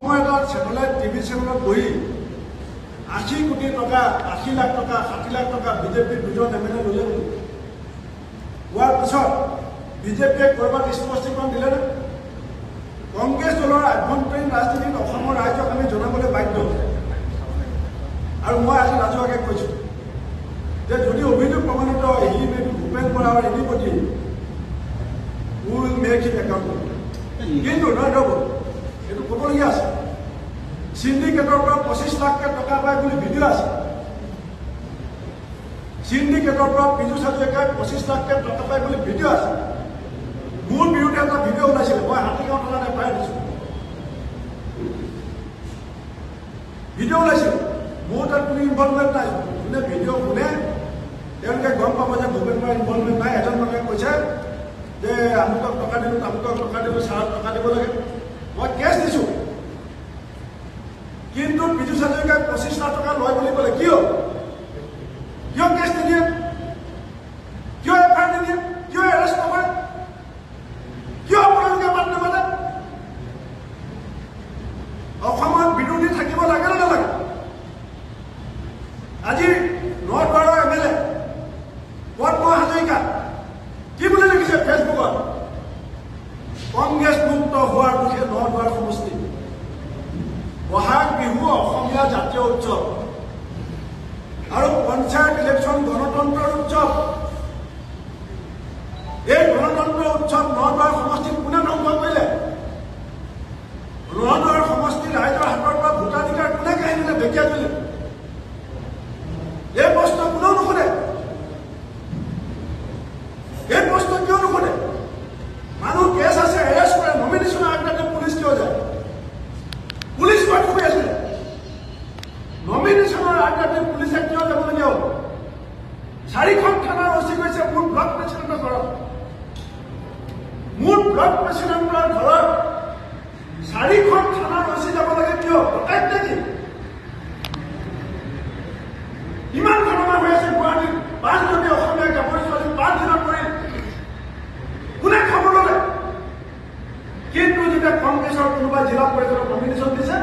Satellite TV channel बहि 80 कोटी टका 80 लाख टका 60 लाख टका बीजेपी दुजन एमएलए लले हुआर पिছত बीजेपीए करबात स्पष्टीकरण दिले कांग्रेस दলৰ আভ্যন্তৰীণ ৰাজনীতিত অসমৰ ৰাজ্যক আমি জনাবলৈ বাধ্য আৰু মই আজি ৰাজহুৱাকে কৈছো যে যদি অভিযোগ প্ৰমাণিত হি মে বি ভূপেন বৰা আৰু anybody will make it accountable কিন্তু নহয় ৰ'ব এইটো ক'বলগীয়া আছে সিন্ডিকেটৰ পৰা 25 লাখ টকা পায় বুলি ভিডিঅ' আছে সিন্ডিকেটৰ পৰা পিজু হাজৰিকাই 25 লাখ টকা পায় বুলি ভিডিঅ' আছে মোৰ বিৰুদ্ধে এটা ভিডিঅ' ওলাইছিল মই হাতীগাঁও থানাত পাই দিছো ভিডিঅ' ওলাইছিল মোৰ তাত কোনো ইনভলভমেণ্ট নাই যোনে ভিডিঅ' শুনে তেওঁলোকে গম পাব যে ভূপেন বৰাৰ ইনভলভমেণ্ট নাই এজন মানুহে কৈছে যে আমুকক টকা দিলোঁ তামুকক টকা দিলোঁ ছাৰক টকা দিব লাগে মই কেছ দিছোঁ কিন্তু পিজু হাজৰিকাই 25 লাখ টকা লয় বুলি ক'লে কিয় কেছ নিদিয়ে কিয় এফআইআৰ নিদিয়ে কিয় এৰেষ্ট নকৰে কিয় আপোনালোকে মাত নামাতে অসমত বিৰোধী থাকিব লাগে নে নালাগে আজি নগাঁৱৰ এমএলএ পদ্ম হাজৰিকা কি বুলি লিখিছে ফেচবুকত কংগ্ৰেছ মুক্ত হোৱাৰ বিষয়ে নগাঁৱৰ সমষ্টি বহাগ বিহু অসমীয়া জাতীয় উৎসৱ আৰু পঞ্চায়ত ইলেকশ্যন গণতন্ত্ৰৰ উৎসৱ এই গণতন্ত্ৰ উৎসৱ নগাঁৱৰ সমষ্টিত কোনে ধ্বংস কৰিলে নগাঁৱৰ সমষ্টিৰ ৰাইজৰ হাতৰ পৰা ভোটাধিকাৰ কোনে কাঢ়ি নিলে ঢেকীয়া দিলে এই প্ৰশ্ন কোনেও নুশুনে এই প্ৰশ্ন কিয় নুশুনে মানুহ কেছ আছে এৰেষ্ট কৰে নমিনেশ্যন আগতে পুলিচ কিয় যায় পুলিচ ক'ত শুই আছিলে নমিনেশ্যনৰ আগতে পুলিচে কিয় যাবলগীয়া হ'ল 4খন থানাৰ অচি গৈছে মোৰ ব্লক প্ৰেচিডেণ্টৰ ঘৰত মোৰ ব্লক প্ৰেচিডেণ্টৰ ঘৰত 4খন থানাৰ অচি যাব লাগে কিয় প্ৰত্যেক নেকি ইমান ঘটনা হৈ আছে গুৱাহাটীত 5জনী অসমীয়া গাভৰু ছোৱালী 5 দিনত পৰি কোনে খবৰ ল'লে কিন্তু যেতিয়া কংগ্ৰেছৰ কোনোবা জিলা পৰিষদৰ নমিনেশ্যন দিছে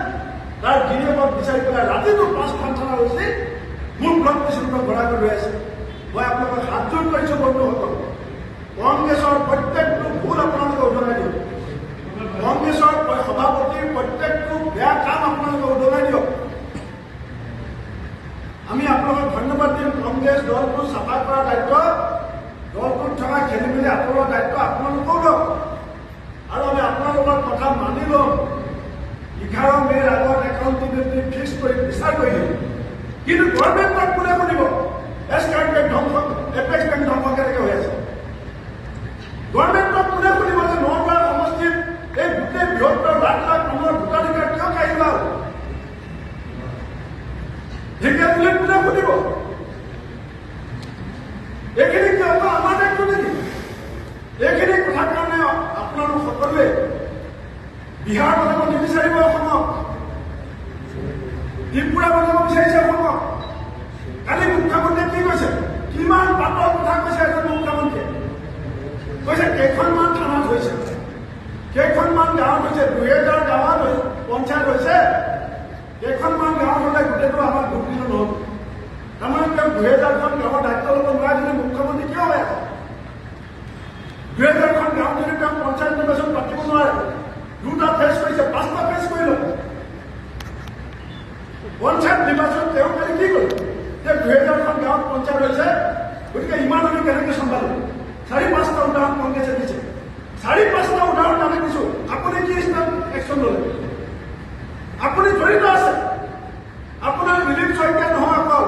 তাৰ গিৰিয়েকক বিচাৰি পেলাই ৰাতিটো 5খন থানাৰ অচি মোৰ ব্লক প্ৰেচিডেণ্টৰ ঘৰত লৈ আছে মই আপোনালোকক হাতযোৰ কৰিছোঁ বন্ধুসকল কংগ্ৰেছৰ প্ৰত্যেকটো ভুল আপোনালোকে উদঙাই দিয়ক কংগ্ৰেছৰ সভাপতিৰ প্ৰত্যেকটো বেয়া কাম আপোনালোকে উদঙাই দিয়ক আমি আপোনালোকক ধন্যবাদ দিম কংগ্ৰেছ দলটো চাফা কৰাৰ দায়িত্ব দলটোত থকা খেলি মেলি আঁতৰোৱাৰ দায়িত্ব আপোনালোকেও লওক আৰু আমি আপোনালোকৰ কথা মানি ল'ম 11 মে'ৰ আগত একাউণ্টেবিলিটি ফিক্স কৰি বিচাৰ কৰি দিম কিন্তু গভৰ্ণমেণ্টক কোনে শুনিব এছকাৰ্ট বেংক ধ্বংস এপেক্স বেংক ধ্বংস কেনেকৈ হৈ আছে গভৰ্ণমেণ্টক কোনে শুনিব যে নগাঁৱৰ সমষ্টিত এই গোটেই বৃহত্তৰ লাখ লাখ মানুহৰ ভোটাধিকাৰ কিয় কাঢ়ি লোৱা হ'ল ঢেকীয়া দিলে কোনে শুনিব এইখিনি কি অকল আমাৰ দায়িত্ব নেকি এইখিনি কথাৰ কাৰণে আপোনালোক সকলোৱে বিহাৰ বনাব নিবিচাৰিব অসমক ত্ৰিপুৰা বনাব বিচাৰিছে অসমক কালি মুখ্যমন্ত্ৰীয়ে কি কৈছে কিমান পাতল কথা কৈছে এজন মুখ্যমন্ত্ৰীয়ে কৈছে কেইখনমান থানাত হৈছে কেইখনমান গাঁৱত হৈছে 2000 গাঁৱত পঞ্চায়ত হৈছে কেইখনমান গাঁৱত হ'লে গোটেইটো আমাৰ ভোট দিলে নহ'ব তাৰমানে তেওঁ 2000খন গাঁৱৰ দায়িত্ব ল'ব নোৱাৰে যদি মুখ্যমন্ত্ৰী কিয় হৈ আছে 2000খন গাঁৱত যদি তেওঁ পঞ্চায়ত নিৰ্বাচন পাতিব নোৱাৰে 2টা ফেচ কৰিছে 5টা ফেচ কৰিলে পঞ্চায়ত নিৰ্বাচন তেওঁ কালি কি কৰিলে যে 2000খন গাঁৱত পঞ্চায়ত হৈছে গতিকে ইমান আমি কেনেকৈ চম্ভালিম 4-5টা উদাহৰণ কংগ্ৰেছে দিছে 4-5টা উদাহৰণ আমি দিছোঁ আপুনি কি একশ্যন ল'লে আপুনি জড়িত আছে আপোনাৰ দিলীপ শইকীয়া নহয় অকল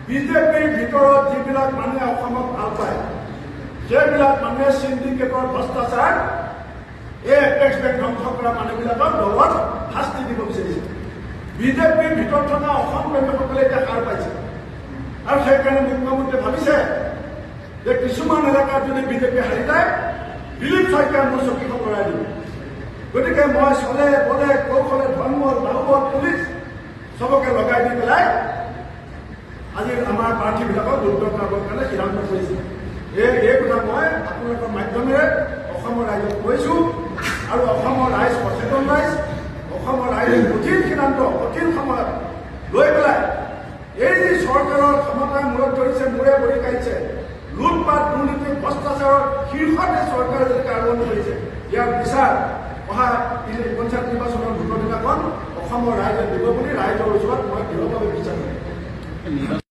বিজেপিৰ ভিতৰত যিবিলাক মানুহে অসমক ভাল পায় সেইবিলাক মানুহে চিণ্ডিকেটৰ ভ্ৰষ্টাচাৰ এই এপেক্স বেংক ধ্বংস কৰা মানুহবিলাকৰ দলত শাস্তি দিব বিচাৰিছে বিজেপিৰ ভিতৰত থকা অসম প্ৰেমীসকলে এতিয়া সাৰ পাইছে আৰু সেইকাৰণে মুখ্যমন্ত্ৰীয়ে ভাবিছে যে কিছুমান এলেকাত যদি বিজেপি হাৰি যায় দিলীপ শইকীয়া মোৰ চকীখন লৰাই দিব গতিকে মই চলে বলে কৌশলে ধৰ্মৰ বাহুবল পুলিচ চবকে লগাই দি পেলাই আজি আমাৰ প্ৰাৰ্থীবিলাকক গুৰুত্ব কৰাৰ কাৰণে সিদ্ধান্ত কৰিছে এই কথা মই আপোনালোকৰ মাধ্যমেৰে অসমৰ ৰাইজক কৈছোঁ আৰু অসমৰ ৰাইজ সচেতন ৰাইজ অসমৰ ৰাইজে কঠিন সিদ্ধান্ত কঠিন সময়ত লৈ পেলাই এই যি চৰকাৰৰ ক্ষমতাৰ মূৰত ধৰিছে মূৰে ভৰি কাঢ়িছে লুটপাট দুৰ্নীতি ভ্ৰষ্টাচাৰৰ শীৰ্ষতে চৰকাৰে যদি আৰম্ভ কৰিছে ইয়াৰ বিচাৰ অহা পঞ্চায়ত নিৰ্বাচনৰ ভোটৰ দিনাখন অসমৰ ৰাইজে দিব বুলি ৰাইজৰ ওচৰত মই দৃঢ়ভাৱে বিচাৰ কৰিম।